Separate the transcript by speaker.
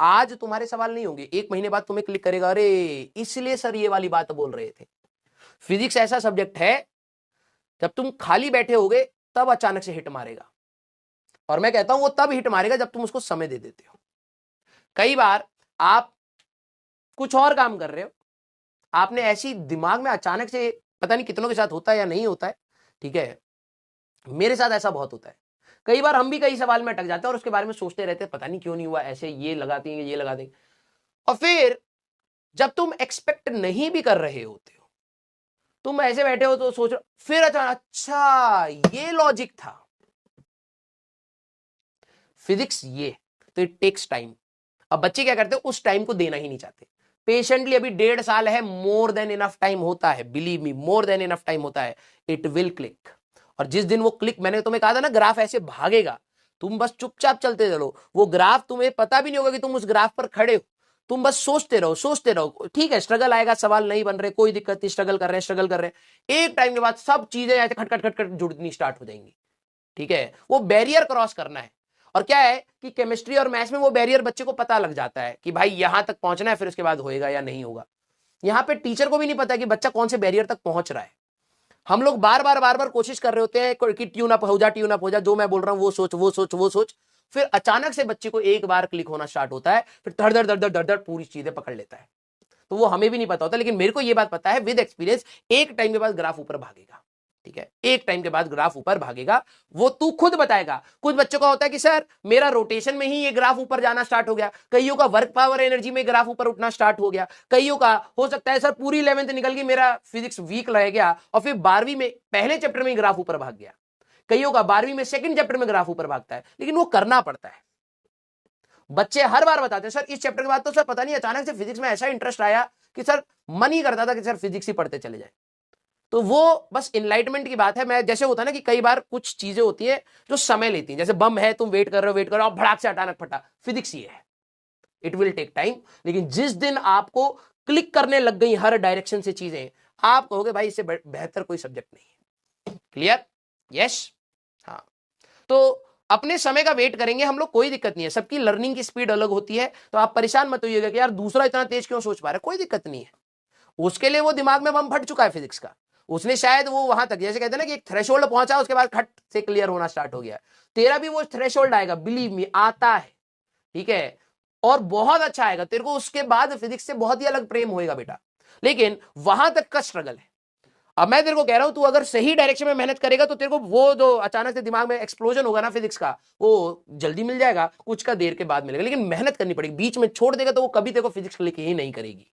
Speaker 1: आज तुम्हारे सवाल नहीं होंगे, 1 महीने बाद तुम्हें क्लिक करेगा, अरे इसलिए सर ये वाली बात बोल रहे थे। फिजिक्स ऐसा सब्जेक्ट है, जब तुम खाली बैठे होगे तब अचानक से हिट मारेगा, और मैं कहता हूं वो तब हिट मारेगा जब तुम उसको समय दे देते हो। कई बार आप कुछ और काम कर रहे हो, आपने ऐसी दिमाग में अचानक से, पता नहीं कितनों के साथ होता है या नहीं होता है, ठीक है, मेरे साथ ऐसा बहुत होता है। कई बार हम भी कई सवाल में अटक जाते हैं और उसके बारे में सोचते रहते हैं, पता नहीं क्यों नहीं हुआ, ऐसे ये लगा देंगे, ये लगा देंगे, और फिर जब तुम एक्सपेक्ट नहीं भी कर रहे होते हो, तुम ऐसे बैठे हो तो सोच रहे, फिर अच्छा ये लॉजिक था। फिजिक्स ये, तो इट टेक्स टाइम। अब बच्चे क्या करते हैं, उस टाइम को देना ही नहीं चाहते। पेशेंटली अभी 1.5 साल है, मोर देन इनफ टाइम होता है, believe me, more than enough time होता है। इट विल क्लिक, और जिस दिन वो क्लिक, मैंने तुम्हें कहा था ना, ग्राफ ऐसे भागेगा, तुम बस चुपचाप चलते चलो, वो ग्राफ तुम्हें पता भी नहीं होगा कि तुम उस ग्राफ पर खड़े हो, तुम बस सोचते रहो, सोचते रहो। ठीक है, स्ट्रगल आएगा, सवाल नहीं बन रहे, कोई दिक्कत नहीं, स्ट्रगल कर रहे हैं, स्ट्रगल कर रहे हैं, एक टाइम के बाद सब चीजें ऐसे खट खट खट खट जुड़नी स्टार्ट हो जाएंगी। ठीक है, वो बैरियर क्रॉस करना है। और क्या है कि केमिस्ट्री और मैथ्स में वो बैरियर बच्चे को पता लग जाता है कि भाई यहां तक पहुंचना है, फिर उसके बाद होएगा या नहीं होगा। यहां पे टीचर को भी नहीं पता कि बच्चा कौन से बैरियर तक पहुंच रहा है। हम लोग बार बार कोशिश कर रहे होते हैं कि ट्यून अप हो जा, ट्यून अप हो जा, जो मैं बोल रहा हूं वो सोच, वो सोच, वो सोच, फिर अचानक से बच्चे को एक बार क्लिक होना स्टार्ट होता है, फिर धड़ धड़ धड़ धड़ धड़ धड़ पूरी चीजें पकड़ लेता है। तो वो हमें भी नहीं पता होता, लेकिन मेरे को ये बात पता है विद एक्सपीरियंस, एक टाइम के बाद ग्राफ ऊपर भागेगा। ठीक है, एक टाइम के बाद ग्राफ ऊपर भागेगा, वो तू खुद बताएगा। कुछ बच्चों का होता है कि सर मेरा रोटेशन में ही ये ग्राफ ऊपर जाना स्टार्ट हो गया, कईयों का वर्क पावर एनर्जी में ग्राफ ऊपर उठना स्टार्ट हो गया, कईयों का हो सकता है सर पूरी 11th निकल गई, मेरा फिजिक्स वीक रह गया और फिर 12वीं में पहले चैप्टर में ग्राफ ऊपर भाग गया, कईयों का 12वीं में सेकंड चैप्टर में ग्राफ ऊपर भागता है, लेकिन वो करना पड़ता है। बच्चे हर बार बताते हैं सर इस चैप्टर के बाद तो सर पता नहीं अचानक से फिजिक्स में ऐसा इंटरेस्ट आया कि सर मन ही करता था कि सर फिजिक्स ही पढ़ते चले जाए। तो वो बस इनलाइटमेंट की बात है। मैं जैसे होता है ना कि कई बार कुछ चीजें होती है जो समय लेती हैं, जैसे बम है, तुम वेट कर रहे हो और भड़ाक से अचानक फटा, फिजिक्स ये है, इट विल टेक टाइम। लेकिन जिस दिन आपको क्लिक करने लग गई हर डायरेक्शन से चीजें, आप कहोगे भाई इससे बेहतर कोई सब्जेक्ट नहीं है। क्लियर? यस। हाँ, तो अपने समय का वेट करेंगे हम लोग, कोई दिक्कत नहीं है, सबकी लर्निंग की स्पीड अलग होती है, तो आप परेशान मत होइएगा कि यार दूसरा इतना तेज क्यों सोच पा रहा है, कोई दिक्कत नहीं है। उसके लिए वो दिमाग में बम फट चुका है फिजिक्स का, उसने शायद वो वहां तक, जैसे कहते हैं ना कि एक थ्रेशोल्ड पहुंचा, उसके बाद खट से क्लियर होना स्टार्ट हो गया। तेरा भी वो थ्रेशोल्ड आएगा, बिलीव मी, आता है। ठीक है, और बहुत अच्छा आएगा तेरे को, उसके बाद फिजिक्स से बहुत ही अलग प्रेम होएगा बेटा, लेकिन वहां तक का स्ट्रगल है। अब मैं तेरे को कह रहा हूं, तू अगर सही डायरेक्शन में मेहनत करेगा तो तेरे को वो जो अचानक से दिमाग में एक्सप्लोजन होगा ना फिजिक्स का, वो जल्दी मिल जाएगा, कुछ का देर के बाद मिलेगा, लेकिन मेहनत करनी पड़ेगी। बीच में छोड़ देगा तो वो कभी तेरे को फिजिक्स क्लिक ही नहीं करेगी।